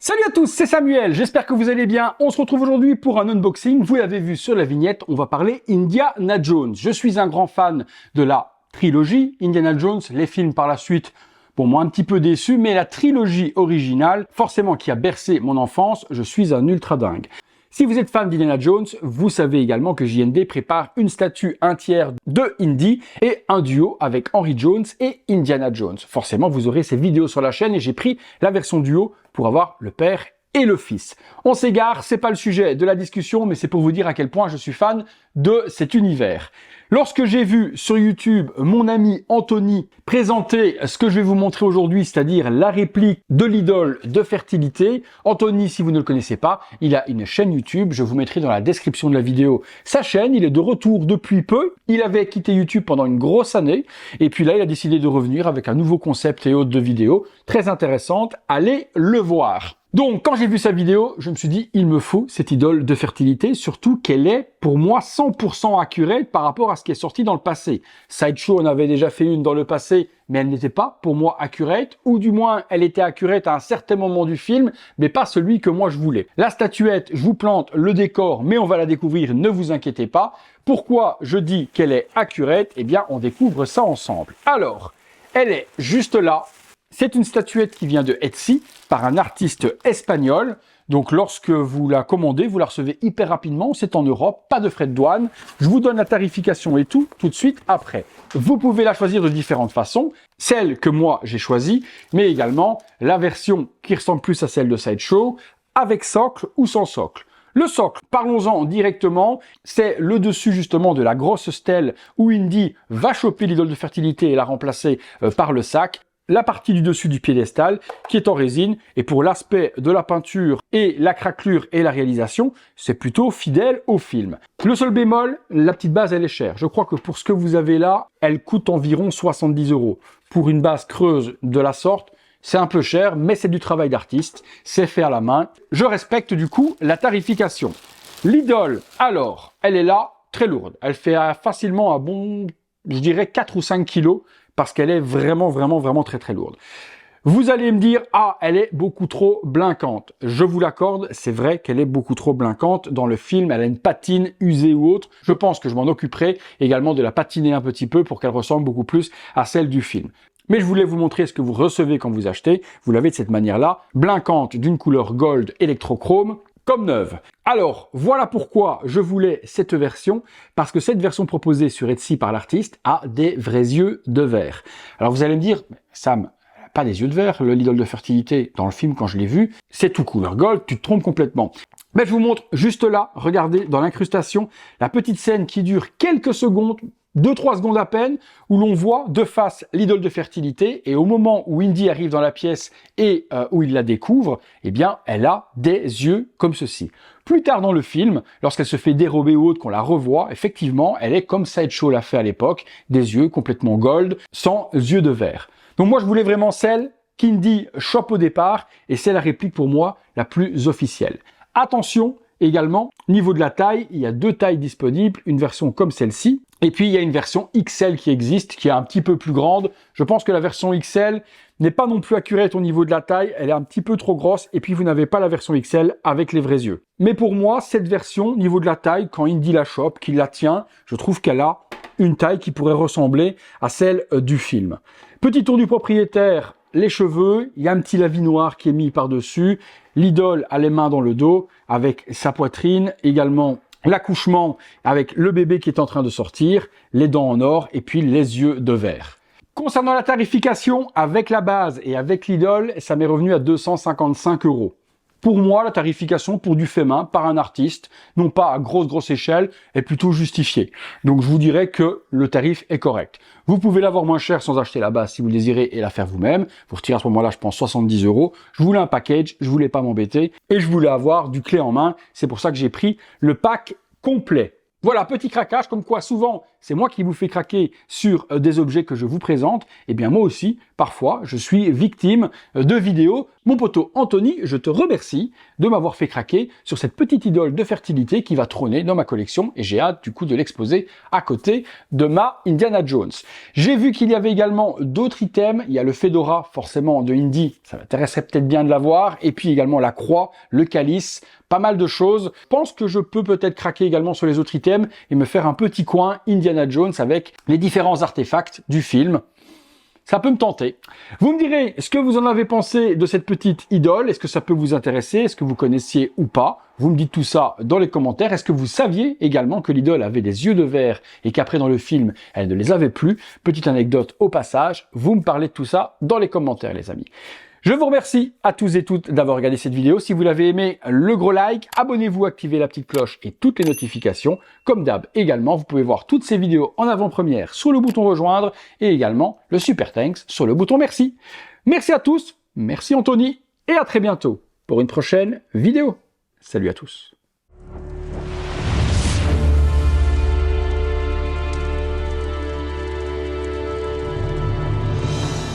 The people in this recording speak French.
Salut à tous, c'est Samuel, j'espère que vous allez bien. On se retrouve aujourd'hui pour un unboxing. Vous l'avez vu sur la vignette, on va parler Indiana Jones. Je suis un grand fan de la trilogie Indiana Jones, les films par la suite, pour moi un petit peu déçu, mais la trilogie originale, forcément qui a bercé mon enfance, je suis un ultra dingue. Si vous êtes fan d'Indiana Jones, vous savez également que JND prépare une statue entière de Indy et un duo avec Henry Jones et Indiana Jones. Forcément, vous aurez ces vidéos sur la chaîne et j'ai pris la version duo pour avoir le père et le fils. On s'égare, c'est pas le sujet de la discussion, mais c'est pour vous dire à quel point je suis fan de cet univers. Lorsque j'ai vu sur YouTube mon ami Anthony présenter ce que je vais vous montrer aujourd'hui, c'est-à-dire la réplique de l'idole de fertilité, Anthony, si vous ne le connaissez pas, il a une chaîne YouTube, je vous mettrai dans la description de la vidéo sa chaîne, il est de retour depuis peu, il avait quitté YouTube pendant une grosse année, et puis là il a décidé de revenir avec un nouveau concept et autres de vidéos, très intéressante, allez le voir. Donc, quand j'ai vu sa vidéo, je me suis dit, il me faut cette idole de fertilité, surtout qu'elle est, pour moi, 100% accurate par rapport à ce qui est sorti dans le passé. Sideshow en avait déjà fait une dans le passé, mais elle n'était pas, pour moi, accurate, ou du moins, elle était accurate à un certain moment du film, mais pas celui que moi je voulais. La statuette, je vous plante le décor, mais on va la découvrir, ne vous inquiétez pas. Pourquoi je dis qu'elle est accurate? Eh bien, on découvre ça ensemble. Alors, elle est juste là. C'est une statuette qui vient de Etsy par un artiste espagnol. Donc lorsque vous la commandez, vous la recevez hyper rapidement. C'est en Europe, pas de frais de douane. Je vous donne la tarification et tout de suite après. Vous pouvez la choisir de différentes façons. Celle que moi j'ai choisie, mais également la version qui ressemble plus à celle de Sideshow, avec socle ou sans socle. Le socle, parlons-en directement, c'est le dessus justement de la grosse stèle où Indy va choper l'idole de fertilité et la remplacer par le sac. La partie du dessus du piédestal qui est en résine et pour l'aspect de la peinture et la craquelure et la réalisation, c'est plutôt fidèle au film. Le seul bémol, la petite base elle est chère. Je crois que pour ce que vous avez là, elle coûte environ 70 €. Pour une base creuse de la sorte, c'est un peu cher, mais c'est du travail d'artiste, c'est fait à la main. Je respecte du coup la tarification. L'idole, alors, elle est là, très lourde. Elle fait facilement un bon, je dirais 4 ou 5 kilos, parce qu'elle est vraiment très lourde. Vous allez me dire, ah, elle est beaucoup trop blinquante. Je vous l'accorde, c'est vrai qu'elle est beaucoup trop blinquante. Dans le film, elle a une patine usée ou autre. Je pense que je m'en occuperai également de la patiner un petit peu pour qu'elle ressemble beaucoup plus à celle du film. Mais je voulais vous montrer ce que vous recevez quand vous achetez. Vous l'avez de cette manière-là, blinquante d'une couleur gold électrochrome, comme neuve. Alors, voilà pourquoi je voulais cette version, parce que cette version proposée sur Etsy par l'artiste a des vrais yeux de verre. Alors vous allez me dire, Sam, elle n'a pas des yeux de verre, l'idole de fertilité, dans le film quand je l'ai vu, c'est tout couleur gold, tu te trompes complètement. Mais je vous montre juste là, regardez, dans l'incrustation, la petite scène qui dure quelques secondes, 2-3 secondes à peine, où l'on voit de face l'idole de fertilité, et au moment où Indy arrive dans la pièce et où il la découvre, eh bien, elle a des yeux comme ceci. Plus tard dans le film, lorsqu'elle se fait dérober ou autre, qu'on la revoit, effectivement, elle est comme Sideshow l'a fait à l'époque, des yeux complètement gold, sans yeux de verre. Donc moi, je voulais vraiment celle qu'Indy chope au départ, et c'est la réplique pour moi la plus officielle. Attention, également, niveau de la taille, il y a 2 tailles disponibles, une version comme celle-ci, et puis il y a une version XL qui existe, qui est un petit peu plus grande. Je pense que la version XL n'est pas non plus accurate au niveau de la taille, elle est un petit peu trop grosse, et puis vous n'avez pas la version XL avec les vrais yeux. Mais pour moi, cette version, niveau de la taille, quand Indy la chope, qu'il la tient, je trouve qu'elle a une taille qui pourrait ressembler à celle du film. Petit tour du propriétaire, les cheveux, il y a un petit lavis noir qui est mis par-dessus, l'idole a les mains dans le dos, avec sa poitrine, également l'accouchement avec le bébé qui est en train de sortir, les dents en or et puis les yeux de verre. Concernant la tarification, avec la base et avec l'idole, ça m'est revenu à 255 €. Pour moi, la tarification pour du fait main par un artiste, non pas à grosse échelle, est plutôt justifiée. Donc je vous dirais que le tarif est correct. Vous pouvez l'avoir moins cher sans acheter la base si vous le désirez et la faire vous-même. Vous retirez à ce moment-là, je pense, 70 €. Je voulais un package, je voulais pas m'embêter et je voulais avoir du clé en main. C'est pour ça que j'ai pris le pack complet. Voilà, petit craquage, comme quoi souvent, c'est moi qui vous fais craquer sur des objets que je vous présente, eh bien moi aussi, parfois, je suis victime de vidéos. Mon poteau Anthony, je te remercie de m'avoir fait craquer sur cette petite idole de fertilité qui va trôner dans ma collection et j'ai hâte du coup de l'exposer à côté de ma Indiana Jones. J'ai vu qu'il y avait également d'autres items. Il y a le Fedora, forcément de Indy, ça m'intéresserait peut-être bien de l'avoir, et puis également la croix, le calice, pas mal de choses. Je pense que je peux peut-être craquer également sur les autres items et me faire un petit coin Indiana Jones avec les différents artefacts du film. Ça peut me tenter. Vous me direz ce que vous en avez pensé de cette petite idole. Est-ce que ça peut vous intéresser? Est-ce que vous connaissiez ou pas? Vous me dites tout ça dans les commentaires. Est-ce que vous saviez également que l'idole avait des yeux de verre et qu'après dans le film, elle ne les avait plus? Petite anecdote au passage. Vous me parlez de tout ça dans les commentaires, les amis. Je vous remercie à tous et toutes d'avoir regardé cette vidéo. Si vous l'avez aimé, le gros like, abonnez-vous, activez la petite cloche et toutes les notifications. Comme d'hab également, vous pouvez voir toutes ces vidéos en avant-première sur le bouton rejoindre et également le super thanks sur le bouton merci. Merci à tous, merci Anthony et à très bientôt pour une prochaine vidéo. Salut à tous.